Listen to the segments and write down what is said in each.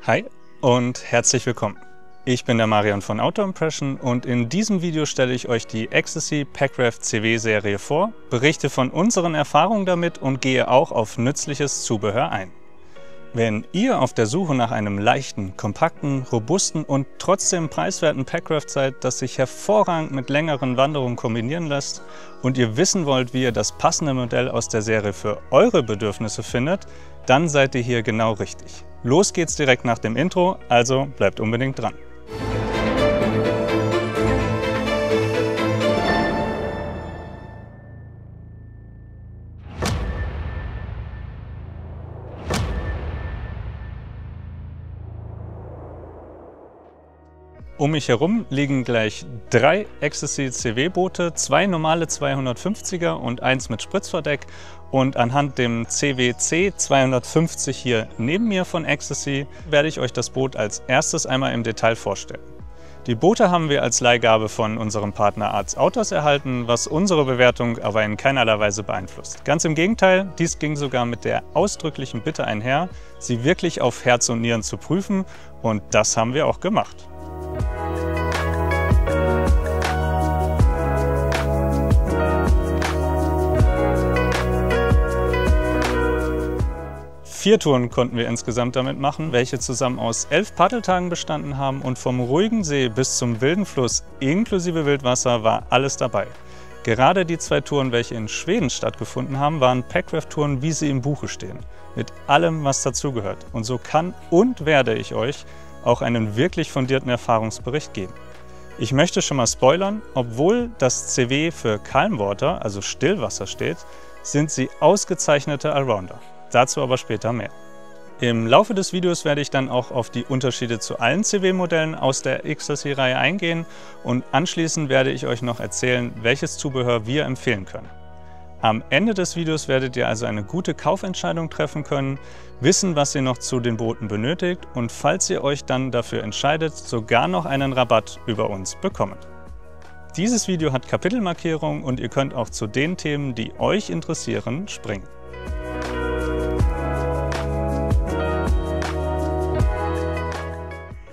Hi und herzlich willkommen. Ich bin der Marian von Outdoor Impression und in diesem Video stelle ich euch die Xtasy Packraft CW Serie vor, berichte von unseren Erfahrungen damit und gehe auch auf nützliches Zubehör ein. Wenn ihr auf der Suche nach einem leichten, kompakten, robusten und trotzdem preiswerten Packraft seid, das sich hervorragend mit längeren Wanderungen kombinieren lässt und ihr wissen wollt, wie ihr das passende Modell aus der Serie für eure Bedürfnisse findet, dann seid ihr hier genau richtig. Los geht's direkt nach dem Intro, also bleibt unbedingt dran. Um mich herum liegen gleich 3 Xtasy CW Boote, 2 normale 250er und 1 mit Spritzverdeck. Und anhand dem CWC 250 hier neben mir von Xtasy werde ich euch das Boot als erstes einmal im Detail vorstellen. Die Boote haben wir als Leihgabe von unserem Partner Arts Outdoors erhalten, was unsere Bewertung aber in keinerlei Weise beeinflusst. Ganz im Gegenteil, dies ging sogar mit der ausdrücklichen Bitte einher, sie wirklich auf Herz und Nieren zu prüfen, und das haben wir auch gemacht. Vier Touren konnten wir insgesamt damit machen, welche zusammen aus 11 Paddeltagen bestanden haben, und vom ruhigen See bis zum wilden Fluss inklusive Wildwasser war alles dabei. Gerade die 2 Touren, welche in Schweden stattgefunden haben, waren Packraft-Touren, wie sie im Buche stehen, mit allem, was dazugehört. Und so kann und werde ich euch auch einen wirklich fundierten Erfahrungsbericht geben. Ich möchte schon mal spoilern, obwohl das CW für Calm Water, also Stillwasser steht, sind sie ausgezeichnete Allrounder. Dazu aber später mehr. Im Laufe des Videos werde ich dann auch auf die Unterschiede zu allen CW-Modellen aus der Xtasy-Reihe eingehen und anschließend werde ich euch noch erzählen, welches Zubehör wir empfehlen können. Am Ende des Videos werdet ihr also eine gute Kaufentscheidung treffen können, wissen, was ihr noch zu den Booten benötigt und falls ihr euch dann dafür entscheidet, sogar noch einen Rabatt über uns bekommen. Dieses Video hat Kapitelmarkierungen und ihr könnt auch zu den Themen, die euch interessieren, springen.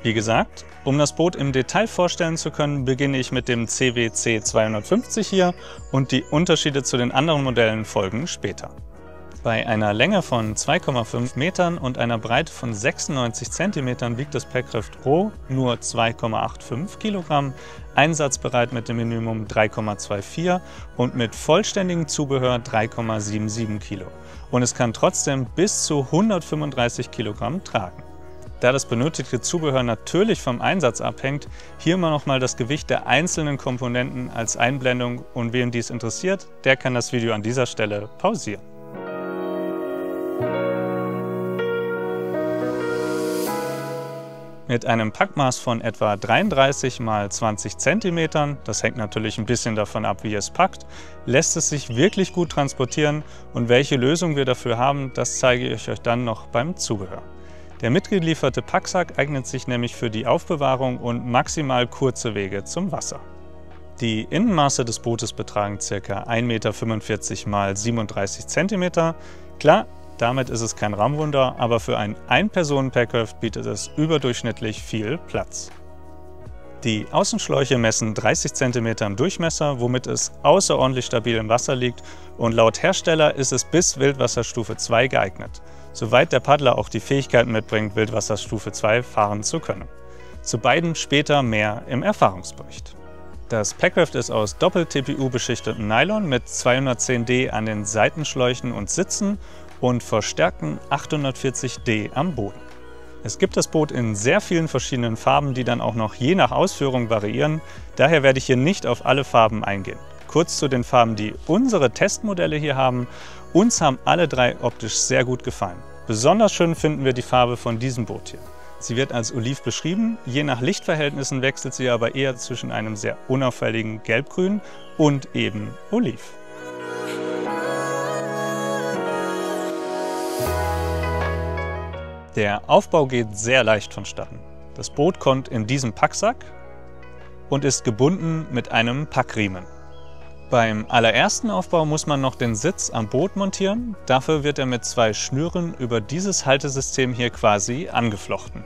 Wie gesagt, um das Boot im Detail vorstellen zu können, beginne ich mit dem CWC 250 hier und die Unterschiede zu den anderen Modellen folgen später. Bei einer Länge von 2,5 Metern und einer Breite von 96 cm wiegt das Packraft roh nur 2,85 Kilogramm, einsatzbereit mit dem Minimum 3,24 und mit vollständigem Zubehör 3,77 Kilo. Und es kann trotzdem bis zu 135 Kilogramm tragen. Da das benötigte Zubehör natürlich vom Einsatz abhängt, hier mal nochmal das Gewicht der einzelnen Komponenten als Einblendung, und wen dies interessiert, der kann das Video an dieser Stelle pausieren. Mit einem Packmaß von etwa 33 x 20 cm, das hängt natürlich ein bisschen davon ab, wie ihr es packt, lässt es sich wirklich gut transportieren, und welche Lösung wir dafür haben, das zeige ich euch dann noch beim Zubehör. Der mitgelieferte Packsack eignet sich nämlich für die Aufbewahrung und maximal kurze Wege zum Wasser. Die Innenmaße des Bootes betragen ca. 1,45 m x 37 cm. Klar, damit ist es kein Raumwunder, aber für ein Ein-Personen-Packraft bietet es überdurchschnittlich viel Platz. Die Außenschläuche messen 30 cm im Durchmesser, womit es außerordentlich stabil im Wasser liegt, und laut Hersteller ist es bis Wildwasserstufe 2 geeignet, soweit der Paddler auch die Fähigkeiten mitbringt, Wildwasserstufe 2 fahren zu können. Zu beiden später mehr im Erfahrungsbericht. Das Packraft ist aus Doppel-TPU beschichteten Nylon mit 210D an den Seitenschläuchen und Sitzen und verstärkten 840D am Boden. Es gibt das Boot in sehr vielen verschiedenen Farben, die dann auch noch je nach Ausführung variieren. Daher werde ich hier nicht auf alle Farben eingehen. Kurz zu den Farben, die unsere Testmodelle hier haben. Uns haben alle 3 optisch sehr gut gefallen. Besonders schön finden wir die Farbe von diesem Boot hier. Sie wird als Oliv beschrieben, je nach Lichtverhältnissen wechselt sie aber eher zwischen einem sehr unauffälligen Gelbgrün und eben Oliv. Der Aufbau geht sehr leicht vonstatten. Das Boot kommt in diesem Packsack und ist gebunden mit einem Packriemen. Beim allerersten Aufbau muss man noch den Sitz am Boot montieren. Dafür wird er mit 2 Schnüren über dieses Haltesystem hier quasi angeflochten.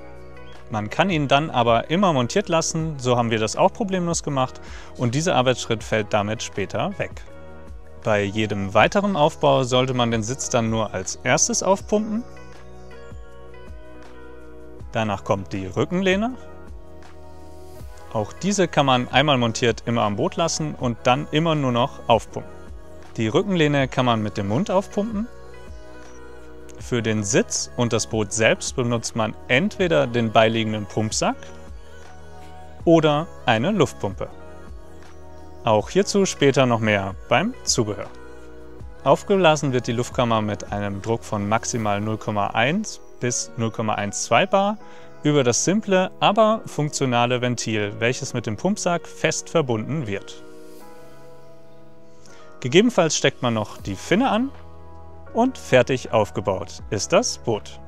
Man kann ihn dann aber immer montiert lassen, so haben wir das auch problemlos gemacht und dieser Arbeitsschritt fällt damit später weg. Bei jedem weiteren Aufbau sollte man den Sitz dann nur als erstes aufpumpen. Danach kommt die Rückenlehne. Auch diese kann man einmal montiert immer am Boot lassen und dann immer nur noch aufpumpen. Die Rückenlehne kann man mit dem Mund aufpumpen. Für den Sitz und das Boot selbst benutzt man entweder den beiliegenden Pumpsack oder eine Luftpumpe. Auch hierzu später noch mehr beim Zubehör. Aufgeblasen wird die Luftkammer mit einem Druck von maximal 0,1 bis 0,12 bar über das simple, aber funktionale Ventil, welches mit dem Pumpsack fest verbunden wird. Gegebenenfalls steckt man noch die Finne an und fertig aufgebaut ist das Boot.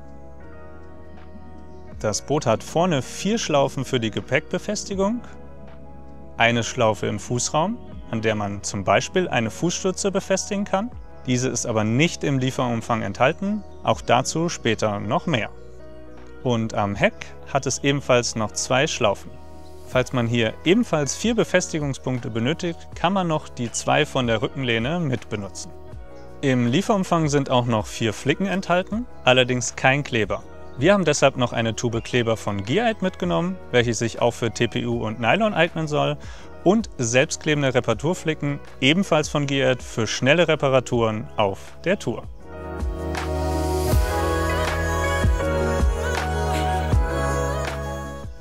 Das Boot hat vorne 4 Schlaufen für die Gepäckbefestigung, eine Schlaufe im Fußraum, an der man zum Beispiel eine Fußstütze befestigen kann. Diese ist aber nicht im Lieferumfang enthalten, auch dazu später noch mehr. Und am Heck hat es ebenfalls noch 2 Schlaufen. Falls man hier ebenfalls 4 Befestigungspunkte benötigt, kann man noch die 2 von der Rückenlehne mit benutzen. Im Lieferumfang sind auch noch 4 Flicken enthalten, allerdings kein Kleber. Wir haben deshalb noch eine Tube Kleber von Gearite mitgenommen, welche sich auch für TPU und Nylon eignen soll, und selbstklebende Reparaturflicken, ebenfalls von Gearite, für schnelle Reparaturen auf der Tour.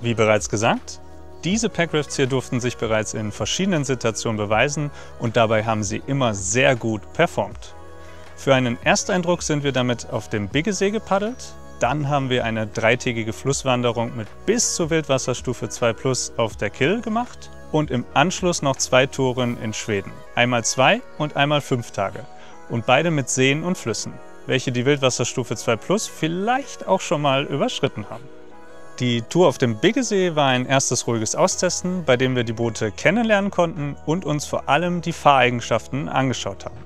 Wie bereits gesagt, diese Packrafts hier durften sich bereits in verschiedenen Situationen beweisen und dabei haben sie immer sehr gut performt. Für einen Ersteindruck sind wir damit auf dem Biggesee gepaddelt, dann haben wir eine 3-tägige Flusswanderung mit bis zur Wildwasserstufe 2 Plus auf der Kill gemacht und im Anschluss noch 2 Touren in Schweden, einmal 2 und einmal 5 Tage und beide mit Seen und Flüssen, welche die Wildwasserstufe 2 Plus vielleicht auch schon mal überschritten haben. Die Tour auf dem Biggesee war ein erstes ruhiges Austesten, bei dem wir die Boote kennenlernen konnten und uns vor allem die Fahreigenschaften angeschaut haben.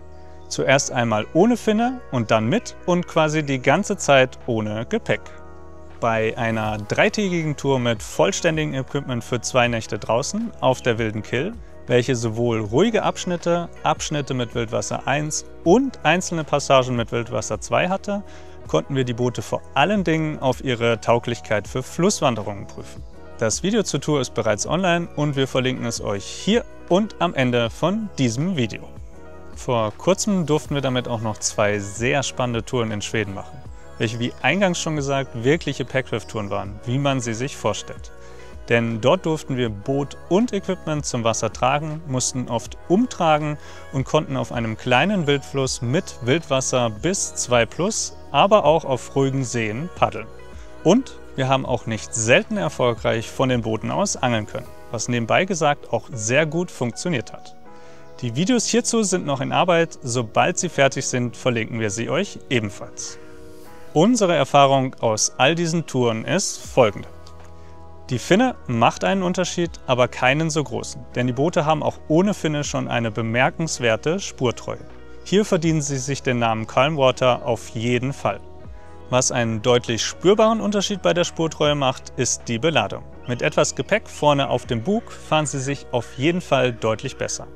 Zuerst einmal ohne Finne und dann mit und quasi die ganze Zeit ohne Gepäck. Bei einer 3-tägigen Tour mit vollständigem Equipment für 2 Nächte draußen auf der wilden Kill, welche sowohl ruhige Abschnitte, Abschnitte mit Wildwasser 1 und einzelne Passagen mit Wildwasser 2 hatte, konnten wir die Boote vor allen Dingen auf ihre Tauglichkeit für Flusswanderungen prüfen. Das Video zur Tour ist bereits online und wir verlinken es euch hier und am Ende von diesem Video. Vor kurzem durften wir damit auch noch 2 sehr spannende Touren in Schweden machen, welche wie eingangs schon gesagt wirkliche Packraft-Touren waren, wie man sie sich vorstellt. Denn dort durften wir Boot und Equipment zum Wasser tragen, mussten oft umtragen und konnten auf einem kleinen Wildfluss mit Wildwasser bis 2 Plus, aber auch auf ruhigen Seen paddeln. Und wir haben auch nicht selten erfolgreich von den Booten aus angeln können, was nebenbei gesagt auch sehr gut funktioniert hat. Die Videos hierzu sind noch in Arbeit, sobald sie fertig sind, verlinken wir sie euch ebenfalls. Unsere Erfahrung aus all diesen Touren ist folgende. Die Finne macht einen Unterschied, aber keinen so großen, denn die Boote haben auch ohne Finne schon eine bemerkenswerte Spurtreue. Hier verdienen sie sich den Namen Calm Water auf jeden Fall. Was einen deutlich spürbaren Unterschied bei der Spurtreue macht, ist die Beladung. Mit etwas Gepäck vorne auf dem Bug fahren sie sich auf jeden Fall deutlich besser.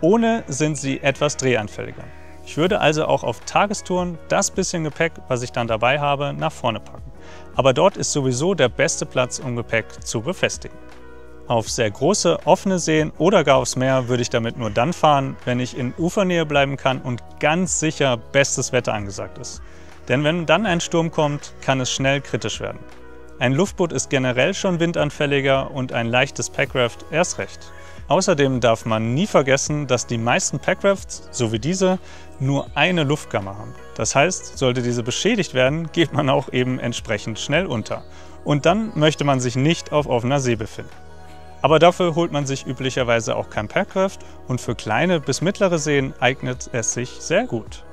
Ohne sind sie etwas drehanfälliger. Ich würde also auch auf Tagestouren das bisschen Gepäck, was ich dann dabei habe, nach vorne packen. Aber dort ist sowieso der beste Platz, um Gepäck zu befestigen. Auf sehr große, offene Seen oder gar aufs Meer würde ich damit nur dann fahren, wenn ich in Ufernähe bleiben kann und ganz sicher bestes Wetter angesagt ist. Denn wenn dann ein Sturm kommt, kann es schnell kritisch werden. Ein Luftboot ist generell schon windanfälliger und ein leichtes Packraft erst recht. Außerdem darf man nie vergessen, dass die meisten Packrafts, so wie diese, nur eine Luftkammer haben. Das heißt, sollte diese beschädigt werden, geht man auch eben entsprechend schnell unter. Und dann möchte man sich nicht auf offener See befinden. Aber dafür holt man sich üblicherweise auch kein Packraft und für kleine bis mittlere Seen eignet es sich sehr gut.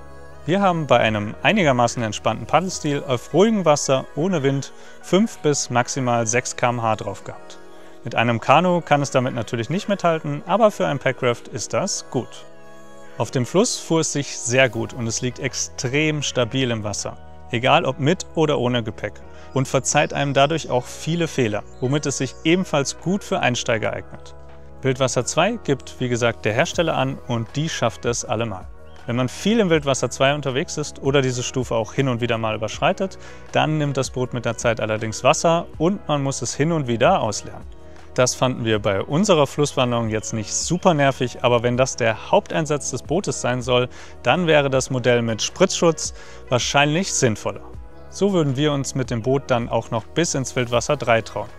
Wir haben bei einem einigermaßen entspannten Paddelstil auf ruhigem Wasser ohne Wind 5 bis maximal 6 km/h drauf gehabt. Mit einem Kanu kann es damit natürlich nicht mithalten, aber für ein Packraft ist das gut. Auf dem Fluss fuhr es sich sehr gut und es liegt extrem stabil im Wasser, egal ob mit oder ohne Gepäck. und verzeiht einem dadurch auch viele Fehler, womit es sich ebenfalls gut für Einsteiger eignet. Wildwasser 2 gibt, wie gesagt, der Hersteller an und die schafft es allemal. Wenn man viel im Wildwasser 2 unterwegs ist oder diese Stufe auch hin und wieder mal überschreitet, dann nimmt das Boot mit der Zeit allerdings Wasser und man muss es hin und wieder ausleeren. Das fanden wir bei unserer Flusswanderung jetzt nicht super nervig, aber wenn das der Haupteinsatz des Bootes sein soll, dann wäre das Modell mit Spritzschutz wahrscheinlich sinnvoller. So würden wir uns mit dem Boot dann auch noch bis ins Wildwasser 3 trauen.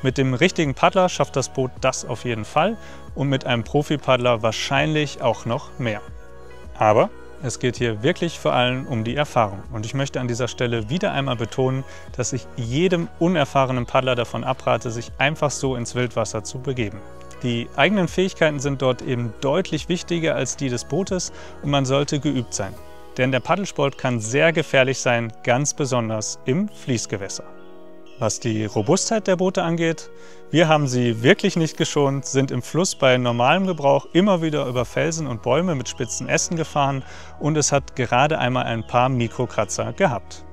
Mit dem richtigen Paddler schafft das Boot das auf jeden Fall und mit einem Profi-Paddler wahrscheinlich auch noch mehr. Aber es geht hier wirklich vor allem um die Erfahrung und ich möchte an dieser Stelle wieder einmal betonen, dass ich jedem unerfahrenen Paddler davon abrate, sich einfach so ins Wildwasser zu begeben. Die eigenen Fähigkeiten sind dort eben deutlich wichtiger als die des Bootes und man sollte geübt sein. Denn der Paddelsport kann sehr gefährlich sein, ganz besonders im Fließgewässer. Was die Robustheit der Boote angeht, wir haben sie wirklich nicht geschont, sind im Fluss bei normalem Gebrauch immer wieder über Felsen und Bäume mit spitzen Ästen gefahren und es hat gerade einmal ein paar Mikrokratzer gehabt.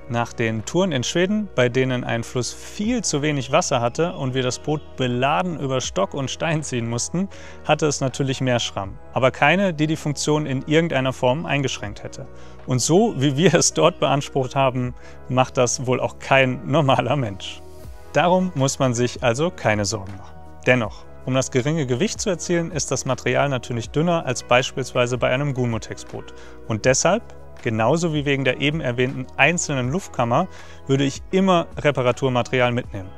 Nach den Touren in Schweden, bei denen ein Fluss viel zu wenig Wasser hatte und wir das Boot beladen über Stock und Stein ziehen mussten, hatte es natürlich mehr Schramm, aber keine, die die Funktion in irgendeiner Form eingeschränkt hätte. Und so, wie wir es dort beansprucht haben, macht das wohl auch kein normaler Mensch. Darum muss man sich also keine Sorgen machen. Dennoch, um das geringe Gewicht zu erzielen, ist das Material natürlich dünner als beispielsweise bei einem Gumotex-Boot. Und deshalb, genauso wie wegen der eben erwähnten einzelnen Luftkammer, würde ich immer Reparaturmaterial mitnehmen.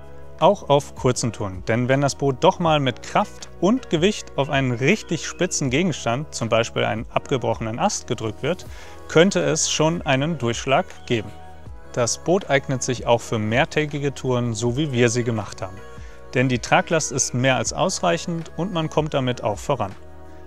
Auch auf kurzen Touren, denn wenn das Boot doch mal mit Kraft und Gewicht auf einen richtig spitzen Gegenstand, zum Beispiel einen abgebrochenen Ast, gedrückt wird, könnte es schon einen Durchschlag geben. Das Boot eignet sich auch für mehrtägige Touren, so wie wir sie gemacht haben. Denn die Traglast ist mehr als ausreichend und man kommt damit auch voran.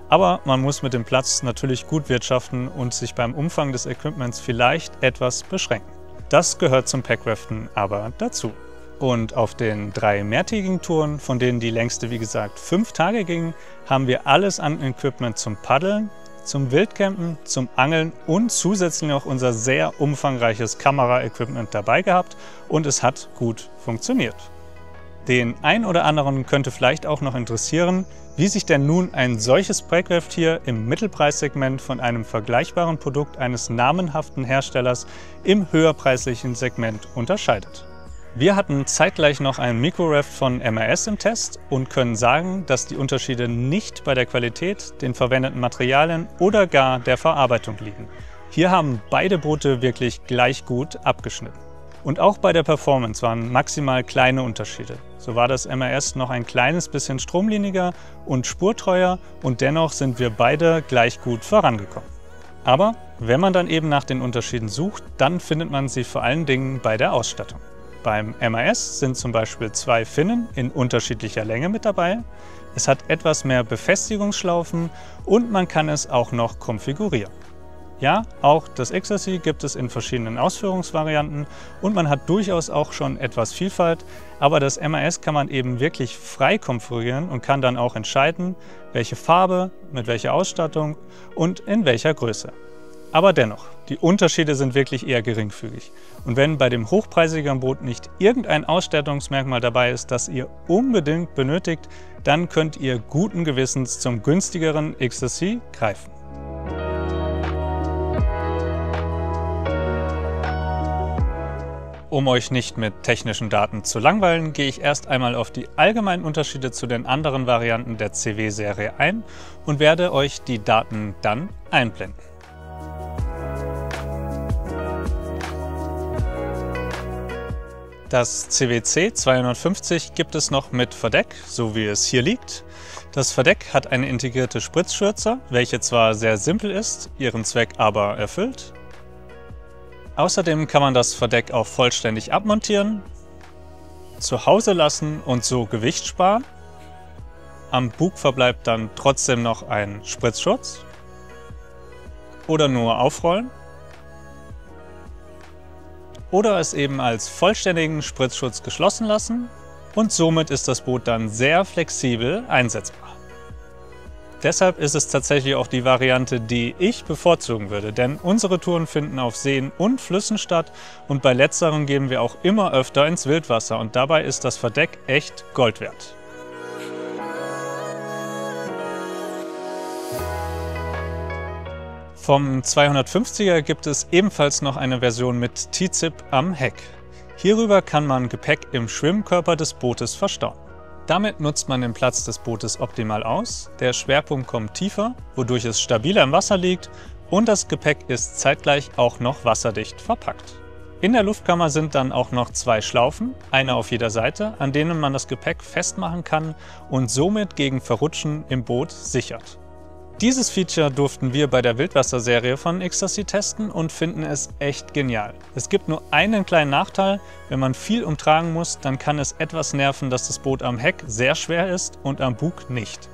Aber man muss mit dem Platz natürlich gut wirtschaften und sich beim Umfang des Equipments vielleicht etwas beschränken. Das gehört zum Packraften aber dazu. Und auf den 3 mehrtägigen Touren, von denen die längste wie gesagt 5 Tage ging, haben wir alles an Equipment zum Paddeln, zum Wildcampen, zum Angeln und zusätzlich noch unser sehr umfangreiches Kameraequipment dabei gehabt und es hat gut funktioniert. Den ein oder anderen könnte vielleicht auch noch interessieren, wie sich denn nun ein solches Packraft hier im Mittelpreissegment von einem vergleichbaren Produkt eines namenhaften Herstellers im höherpreislichen Segment unterscheidet. Wir hatten zeitgleich noch einen Microraft von MRS im Test und können sagen, dass die Unterschiede nicht bei der Qualität, den verwendeten Materialien oder gar der Verarbeitung liegen. Hier haben beide Boote wirklich gleich gut abgeschnitten. Und auch bei der Performance waren maximal kleine Unterschiede. So war das MRS noch ein kleines bisschen stromliniger und spurtreuer und dennoch sind wir beide gleich gut vorangekommen. Aber wenn man dann eben nach den Unterschieden sucht, dann findet man sie vor allen Dingen bei der Ausstattung. Beim MAS sind zum Beispiel 2 Finnen in unterschiedlicher Länge mit dabei. Es hat etwas mehr Befestigungsschlaufen und man kann es auch noch konfigurieren. Ja, auch das Ecstasy gibt es in verschiedenen Ausführungsvarianten und man hat durchaus auch schon etwas Vielfalt, aber das MAS kann man eben wirklich frei konfigurieren und kann dann auch entscheiden, welche Farbe, mit welcher Ausstattung und in welcher Größe. Aber dennoch, die Unterschiede sind wirklich eher geringfügig. Und wenn bei dem hochpreisigeren Boot nicht irgendein Ausstattungsmerkmal dabei ist, das ihr unbedingt benötigt, dann könnt ihr guten Gewissens zum günstigeren Ecstasy greifen. Um euch nicht mit technischen Daten zu langweilen, gehe ich erst einmal auf die allgemeinen Unterschiede zu den anderen Varianten der CW-Serie ein und werde euch die Daten dann einblenden. Das CWC 250 gibt es noch mit Verdeck, so wie es hier liegt. Das Verdeck hat eine integrierte Spritzschürze, welche zwar sehr simpel ist, ihren Zweck aber erfüllt. Außerdem kann man das Verdeck auch vollständig abmontieren, zu Hause lassen und so Gewicht sparen. Am Bug verbleibt dann trotzdem noch ein Spritzschutz oder nur aufrollen. Oder es eben als vollständigen Spritzschutz geschlossen lassen und somit ist das Boot dann sehr flexibel einsetzbar. Deshalb ist es tatsächlich auch die Variante, die ich bevorzugen würde, denn unsere Touren finden auf Seen und Flüssen statt und bei letzteren gehen wir auch immer öfter ins Wildwasser und dabei ist das Verdeck echt Gold wert. Vom 250er gibt es ebenfalls noch eine Version mit T-Zip am Heck. Hierüber kann man Gepäck im Schwimmkörper des Bootes verstauen. Damit nutzt man den Platz des Bootes optimal aus, der Schwerpunkt kommt tiefer, wodurch es stabiler im Wasser liegt und das Gepäck ist zeitgleich auch noch wasserdicht verpackt. In der Luftkammer sind dann auch noch 2 Schlaufen, eine auf jeder Seite, an denen man das Gepäck festmachen kann und somit gegen Verrutschen im Boot sichert. Dieses Feature durften wir bei der Wildwasserserie von Xtasy testen und finden es echt genial. Es gibt nur einen kleinen Nachteil: Wenn man viel umtragen muss, dann kann es etwas nerven, dass das Boot am Heck sehr schwer ist und am Bug nicht.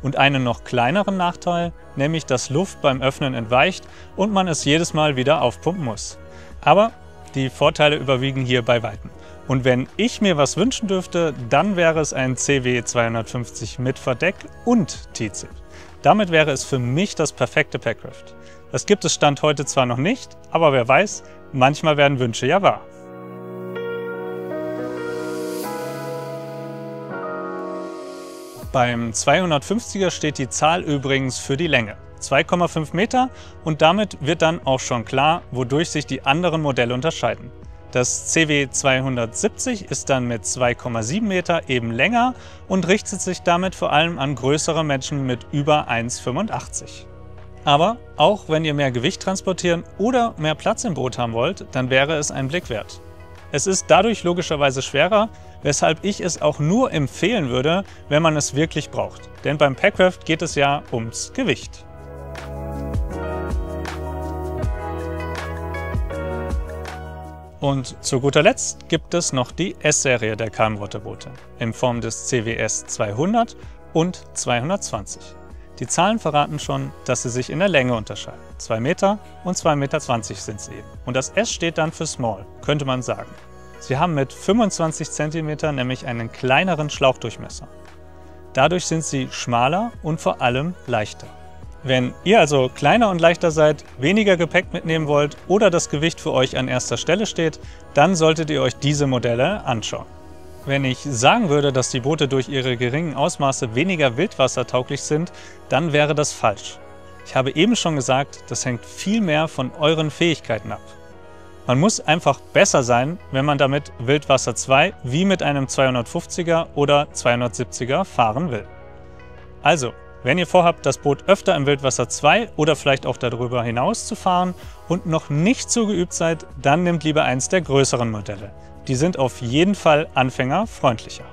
Und einen noch kleineren Nachteil, nämlich dass Luft beim Öffnen entweicht und man es jedes Mal wieder aufpumpen muss. Aber die Vorteile überwiegen hier bei Weitem. Und wenn ich mir was wünschen dürfte, dann wäre es ein CW 250 mit Verdeck und T-Zip. Damit wäre es für mich das perfekte Packraft. Das gibt es Stand heute zwar noch nicht, aber wer weiß, manchmal werden Wünsche ja wahr. Beim 250er steht die Zahl übrigens für die Länge, 2,5 Meter, und damit wird dann auch schon klar, wodurch sich die anderen Modelle unterscheiden. Das CW 270 ist dann mit 2,7 Meter eben länger und richtet sich damit vor allem an größere Menschen mit über 1,85. Aber auch wenn ihr mehr Gewicht transportieren oder mehr Platz im Boot haben wollt, dann wäre es ein Blick wert. Es ist dadurch logischerweise schwerer, weshalb ich es auch nur empfehlen würde, wenn man es wirklich braucht. Denn beim Packraft geht es ja ums Gewicht. Und zu guter Letzt gibt es noch die S-Serie der Calm-Water-Boote in Form des CWS 200 und 220. Die Zahlen verraten schon, dass sie sich in der Länge unterscheiden. 2 Meter und 2,20 Meter sind sie eben. Und das S steht dann für Small, könnte man sagen. Sie haben mit 25 cm nämlich einen kleineren Schlauchdurchmesser. Dadurch sind sie schmaler und vor allem leichter. Wenn ihr also kleiner und leichter seid, weniger Gepäck mitnehmen wollt oder das Gewicht für euch an erster Stelle steht, dann solltet ihr euch diese Modelle anschauen. Wenn ich sagen würde, dass die Boote durch ihre geringen Ausmaße weniger wildwassertauglich sind, dann wäre das falsch. Ich habe eben schon gesagt, das hängt viel mehr von euren Fähigkeiten ab. Man muss einfach besser sein, wenn man damit Wildwasser 2 wie mit einem 250er oder 270er fahren will. Also, wenn ihr vorhabt, das Boot öfter im Wildwasser 2 oder vielleicht auch darüber hinaus zu fahren und noch nicht so geübt seid, dann nehmt lieber eins der größeren Modelle. Die sind auf jeden Fall anfängerfreundlicher.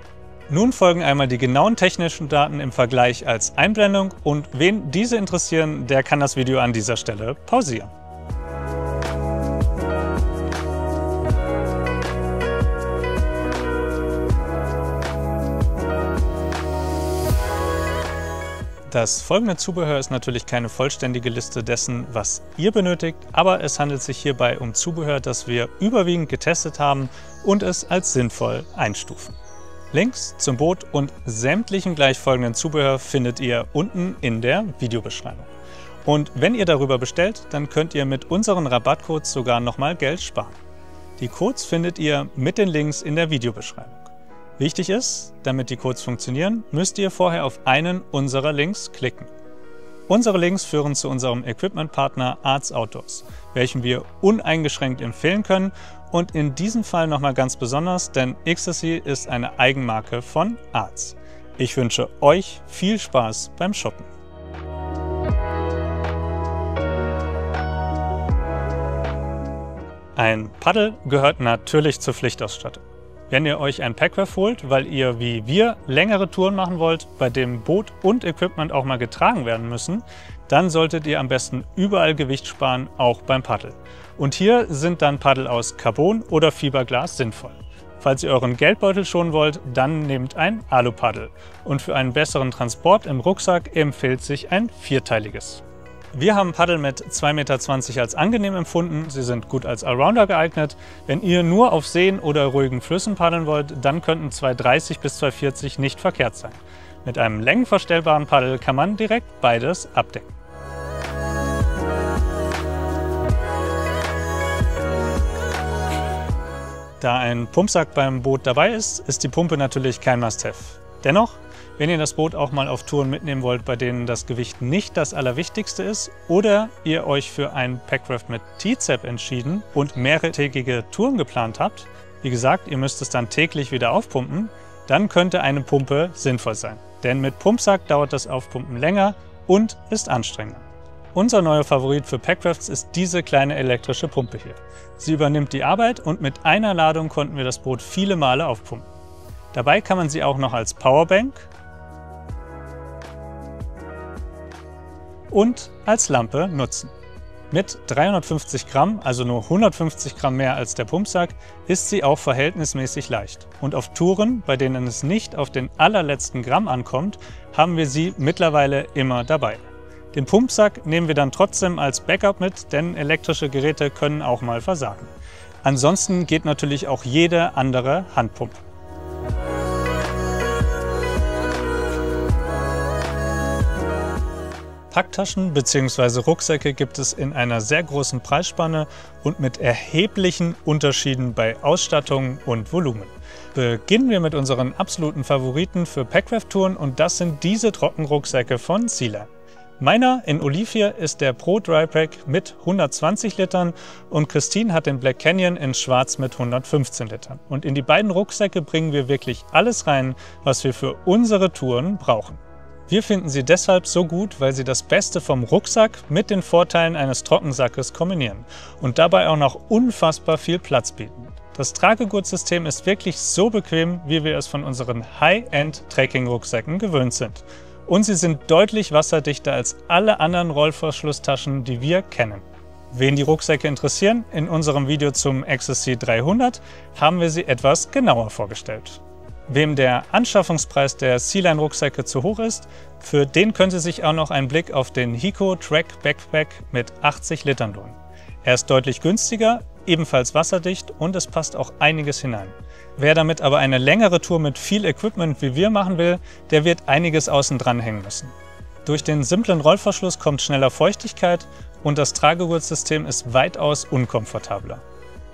Nun folgen einmal die genauen technischen Daten im Vergleich als Einblendung und wen diese interessieren, der kann das Video an dieser Stelle pausieren. Das folgende Zubehör ist natürlich keine vollständige Liste dessen, was ihr benötigt, aber es handelt sich hierbei um Zubehör, das wir überwiegend getestet haben und es als sinnvoll einstufen. Links zum Boot und sämtlichen gleichfolgenden Zubehör findet ihr unten in der Videobeschreibung. Und wenn ihr darüber bestellt, dann könnt ihr mit unseren Rabattcodes sogar nochmal Geld sparen. Die Codes findet ihr mit den Links in der Videobeschreibung. Wichtig ist, damit die Codes funktionieren, müsst ihr vorher auf einen unserer Links klicken. Unsere Links führen zu unserem Equipment-Partner Arts Outdoors, welchen wir uneingeschränkt empfehlen können und in diesem Fall nochmal ganz besonders, denn Xtasy ist eine Eigenmarke von Arts. Ich wünsche euch viel Spaß beim Shoppen. Ein Paddel gehört natürlich zur Pflichtausstattung. Wenn ihr euch ein Packraft holt, weil ihr wie wir längere Touren machen wollt, bei dem Boot und Equipment auch mal getragen werden müssen, dann solltet ihr am besten überall Gewicht sparen, auch beim Paddel. Und hier sind dann Paddel aus Carbon oder Fiberglas sinnvoll. Falls ihr euren Geldbeutel schonen wollt, dann nehmt ein Alupaddel. Und für einen besseren Transport im Rucksack empfiehlt sich ein vierteiliges. Wir haben Paddel mit 2,20 Meter als angenehm empfunden. Sie sind gut als Allrounder geeignet. Wenn ihr nur auf Seen oder ruhigen Flüssen paddeln wollt, dann könnten 2,30 bis 2,40 nicht verkehrt sein. Mit einem längenverstellbaren Paddel kann man direkt beides abdecken. Da ein Pumpsack beim Boot dabei ist, ist die Pumpe natürlich kein Must-have. Dennoch, wenn ihr das Boot auch mal auf Touren mitnehmen wollt, bei denen das Gewicht nicht das Allerwichtigste ist oder ihr euch für ein Packraft mit T-Zep entschieden und mehrtägige Touren geplant habt, wie gesagt, ihr müsst es dann täglich wieder aufpumpen, dann könnte eine Pumpe sinnvoll sein. Denn mit Pumpsack dauert das Aufpumpen länger und ist anstrengender. Unser neuer Favorit für Packrafts ist diese kleine elektrische Pumpe hier. Sie übernimmt die Arbeit und mit einer Ladung konnten wir das Boot viele Male aufpumpen. Dabei kann man sie auch noch als Powerbank und als Lampe nutzen. Mit 350 Gramm, also nur 150 Gramm mehr als der Pumpsack, ist sie auch verhältnismäßig leicht. Und auf Touren, bei denen es nicht auf den allerletzten Gramm ankommt, haben wir sie mittlerweile immer dabei. Den Pumpsack nehmen wir dann trotzdem als Backup mit, denn elektrische Geräte können auch mal versagen. Ansonsten geht natürlich auch jede andere Handpumpe. Packtaschen bzw. Rucksäcke gibt es in einer sehr großen Preisspanne und mit erheblichen Unterschieden bei Ausstattung und Volumen. Beginnen wir mit unseren absoluten Favoriten für Packraft-Touren und das sind diese Trockenrucksäcke von Sea-Line. Meiner in Olivia ist der Pro Dry Pack mit 120 Litern und Christine hat den Black Canyon in Schwarz mit 115 Litern. Und in die beiden Rucksäcke bringen wir wirklich alles rein, was wir für unsere Touren brauchen. Wir finden sie deshalb so gut, weil sie das Beste vom Rucksack mit den Vorteilen eines Trockensackes kombinieren und dabei auch noch unfassbar viel Platz bieten. Das Tragegurtsystem ist wirklich so bequem, wie wir es von unseren High-End-Trekking-Rucksäcken gewöhnt sind. Und sie sind deutlich wasserdichter als alle anderen Rollverschlusstaschen, die wir kennen. Wen die Rucksäcke interessieren, in unserem Video zum XSC 300 haben wir sie etwas genauer vorgestellt. Wem der Anschaffungspreis der Sea-Line Rucksäcke zu hoch ist, für den könnte sich auch noch ein Blick auf den Hiko Trek Backpack mit 80 Litern lohnen. Er ist deutlich günstiger, ebenfalls wasserdicht und es passt auch einiges hinein. Wer damit aber eine längere Tour mit viel Equipment wie wir machen will, der wird einiges außen dran hängen müssen. Durch den simplen Rollverschluss kommt schneller Feuchtigkeit und das Tragegurtsystem ist weitaus unkomfortabler.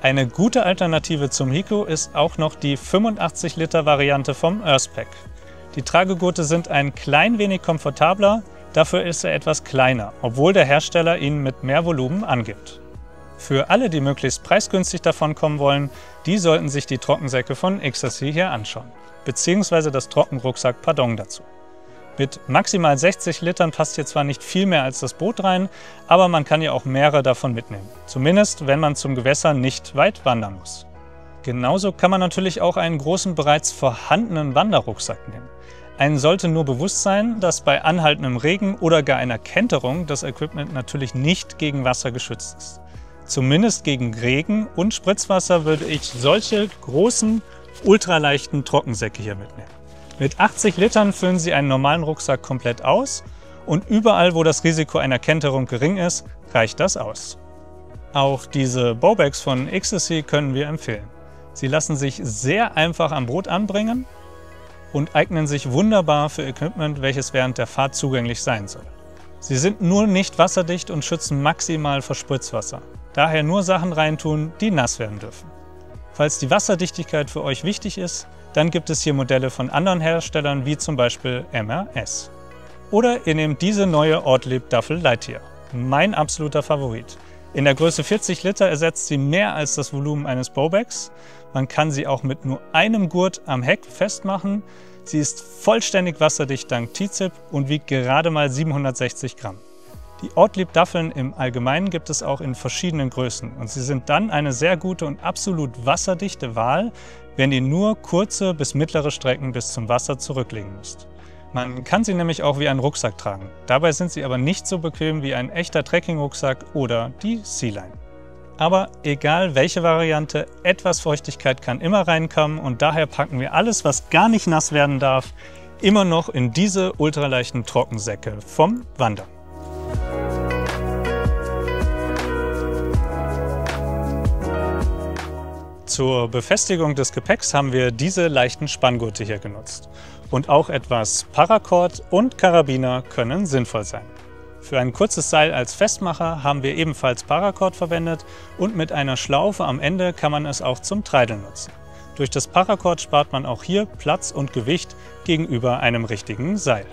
Eine gute Alternative zum Hiko ist auch noch die 85 Liter Variante vom Earthpack. Die Tragegurte sind ein klein wenig komfortabler, dafür ist er etwas kleiner, obwohl der Hersteller ihn mit mehr Volumen angibt. Für alle, die möglichst preisgünstig davon kommen wollen, die sollten sich die Trockensäcke von XSC hier anschauen, beziehungsweise das Trockenrucksack Pardon dazu. Mit maximal 60 Litern passt hier zwar nicht viel mehr als das Boot rein, aber man kann ja auch mehrere davon mitnehmen. Zumindest, wenn man zum Gewässer nicht weit wandern muss. Genauso kann man natürlich auch einen großen, bereits vorhandenen Wanderrucksack nehmen. Einen sollte nur bewusst sein, dass bei anhaltendem Regen oder gar einer Kenterung das Equipment natürlich nicht gegen Wasser geschützt ist. Zumindest gegen Regen und Spritzwasser würde ich solche großen, ultraleichten Trockensäcke hier mitnehmen. Mit 80 Litern füllen Sie einen normalen Rucksack komplett aus und überall, wo das Risiko einer Kenterung gering ist, reicht das aus. Auch diese Bowbags von XSC können wir empfehlen. Sie lassen sich sehr einfach am Boot anbringen und eignen sich wunderbar für Equipment, welches während der Fahrt zugänglich sein soll. Sie sind nur nicht wasserdicht und schützen maximal vor Spritzwasser. Daher nur Sachen reintun, die nass werden dürfen. Falls die Wasserdichtigkeit für euch wichtig ist, dann gibt es hier Modelle von anderen Herstellern wie zum Beispiel MRS. Oder ihr nehmt diese neue Ortlieb Duffel Lightyear, mein absoluter Favorit. In der Größe 40 Liter ersetzt sie mehr als das Volumen eines Bowbags. Man kann sie auch mit nur einem Gurt am Heck festmachen. Sie ist vollständig wasserdicht dank T-Zip und wiegt gerade mal 760 Gramm. Die Ortlieb Duffeln im Allgemeinen gibt es auch in verschiedenen Größen und sie sind dann eine sehr gute und absolut wasserdichte Wahl, wenn ihr nur kurze bis mittlere Strecken bis zum Wasser zurücklegen müsst. Man kann sie nämlich auch wie einen Rucksack tragen. Dabei sind sie aber nicht so bequem wie ein echter Trekking-Rucksack oder die Sea-Line. Aber egal welche Variante, etwas Feuchtigkeit kann immer reinkommen und daher packen wir alles, was gar nicht nass werden darf, immer noch in diese ultraleichten Trockensäcke vom Wandern. Zur Befestigung des Gepäcks haben wir diese leichten Spanngurte hier genutzt. Und auch etwas Paracord und Karabiner können sinnvoll sein. Für ein kurzes Seil als Festmacher haben wir ebenfalls Paracord verwendet und mit einer Schlaufe am Ende kann man es auch zum Treideln nutzen. Durch das Paracord spart man auch hier Platz und Gewicht gegenüber einem richtigen Seil.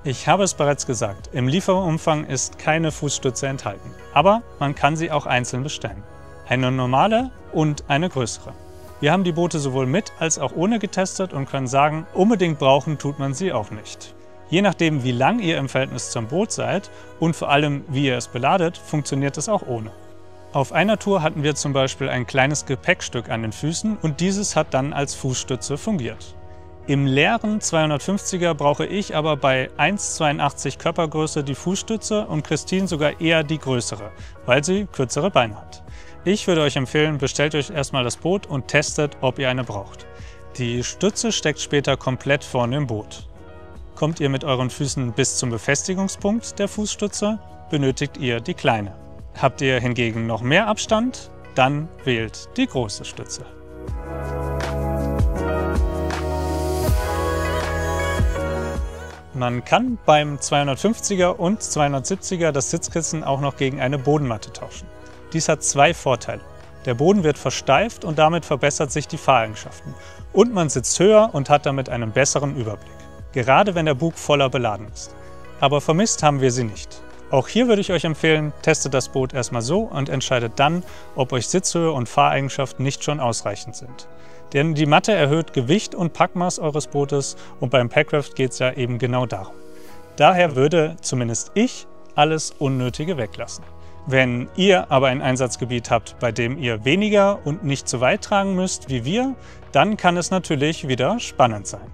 Ich habe es bereits gesagt, im Lieferumfang ist keine Fußstütze enthalten, aber man kann sie auch einzeln bestellen. Eine normale und eine größere. Wir haben die Boote sowohl mit als auch ohne getestet und können sagen, unbedingt brauchen tut man sie auch nicht. Je nachdem, wie lang ihr im Verhältnis zum Boot seid und vor allem, wie ihr es beladet, funktioniert es auch ohne. Auf einer Tour hatten wir zum Beispiel ein kleines Gepäckstück an den Füßen und dieses hat dann als Fußstütze fungiert. Im leeren 250er brauche ich aber bei 1,82 Körpergröße die Fußstütze und Christine sogar eher die größere, weil sie kürzere Beine hat. Ich würde euch empfehlen, bestellt euch erstmal das Boot und testet, ob ihr eine braucht. Die Stütze steckt später komplett vorne im Boot. Kommt ihr mit euren Füßen bis zum Befestigungspunkt der Fußstütze, benötigt ihr die kleine. Habt ihr hingegen noch mehr Abstand, dann wählt die große Stütze. Man kann beim 250er und 270er das Sitzkissen auch noch gegen eine Bodenmatte tauschen. Dies hat zwei Vorteile. Der Boden wird versteift und damit verbessert sich die Fahreigenschaften. Und man sitzt höher und hat damit einen besseren Überblick. Gerade wenn der Bug voller beladen ist. Aber vermisst haben wir sie nicht. Auch hier würde ich euch empfehlen, testet das Boot erstmal so und entscheidet dann, ob euch Sitzhöhe und Fahreigenschaften nicht schon ausreichend sind. Denn die Matte erhöht Gewicht und Packmaß eures Bootes und beim Packraft geht es ja eben genau darum. Daher würde zumindest ich alles Unnötige weglassen. Wenn ihr aber ein Einsatzgebiet habt, bei dem ihr weniger und nicht so weit tragen müsst wie wir, dann kann es natürlich wieder spannend sein.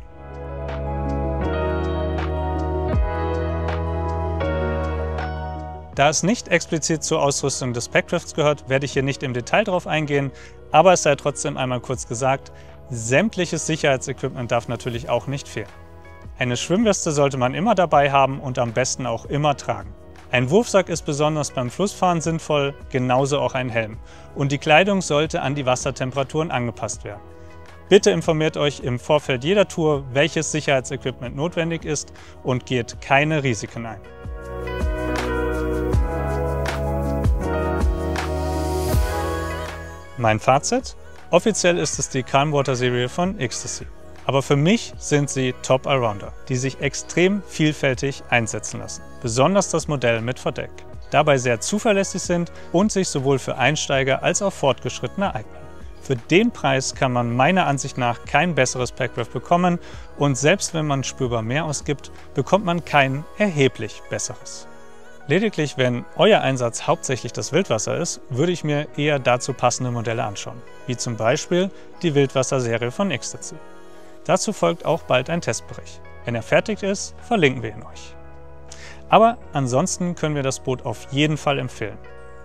Da es nicht explizit zur Ausrüstung des Packrafts gehört, werde ich hier nicht im Detail drauf eingehen, aber es sei trotzdem einmal kurz gesagt, sämtliches Sicherheitsequipment darf natürlich auch nicht fehlen. Eine Schwimmweste sollte man immer dabei haben und am besten auch immer tragen. Ein Wurfsack ist besonders beim Flussfahren sinnvoll, genauso auch ein Helm. Und die Kleidung sollte an die Wassertemperaturen angepasst werden. Bitte informiert euch im Vorfeld jeder Tour, welches Sicherheitsequipment notwendig ist und geht keine Risiken ein. Mein Fazit? Offiziell ist es die Calmwater-Serie von Xtasy. Aber für mich sind sie Top-Allrounder, die sich extrem vielfältig einsetzen lassen. Besonders das Modell mit Verdeck. Dabei sehr zuverlässig sind und sich sowohl für Einsteiger als auch Fortgeschrittene eignen. Für den Preis kann man meiner Ansicht nach kein besseres Packraft bekommen und selbst wenn man spürbar mehr ausgibt, bekommt man kein erheblich besseres. Lediglich wenn euer Einsatz hauptsächlich das Wildwasser ist, würde ich mir eher dazu passende Modelle anschauen, wie zum Beispiel die Wildwasser-Serie von Xtasy. Dazu folgt auch bald ein Testbericht. Wenn er fertig ist, verlinken wir ihn euch. Aber ansonsten können wir das Boot auf jeden Fall empfehlen.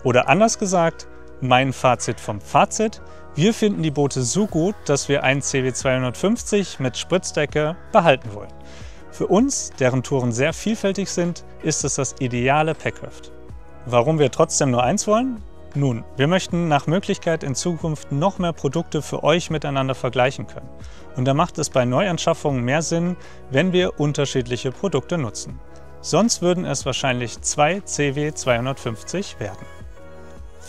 Oder anders gesagt, mein Fazit vom Fazit: Wir finden die Boote so gut, dass wir einen CW 250 mit Spritzdecke behalten wollen. Für uns, deren Touren sehr vielfältig sind, ist es das ideale Packraft. Warum wir trotzdem nur eins wollen? Nun, wir möchten nach Möglichkeit in Zukunft noch mehr Produkte für euch miteinander vergleichen können. Und da macht es bei Neuanschaffungen mehr Sinn, wenn wir unterschiedliche Produkte nutzen. Sonst würden es wahrscheinlich 2 CW 250 werden.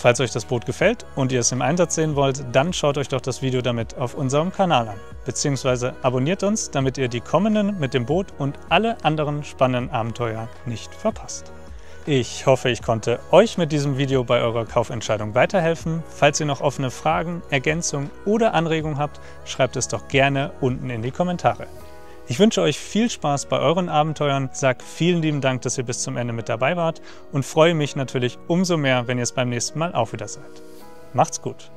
Falls euch das Boot gefällt und ihr es im Einsatz sehen wollt, dann schaut euch doch das Video damit auf unserem Kanal an. Beziehungsweise abonniert uns, damit ihr die kommenden mit dem Boot und alle anderen spannenden Abenteuer nicht verpasst. Ich hoffe, ich konnte euch mit diesem Video bei eurer Kaufentscheidung weiterhelfen. Falls ihr noch offene Fragen, Ergänzungen oder Anregungen habt, schreibt es doch gerne unten in die Kommentare. Ich wünsche euch viel Spaß bei euren Abenteuern, sage vielen lieben Dank, dass ihr bis zum Ende mit dabei wart und freue mich natürlich umso mehr, wenn ihr es beim nächsten Mal auch wieder seid. Macht's gut!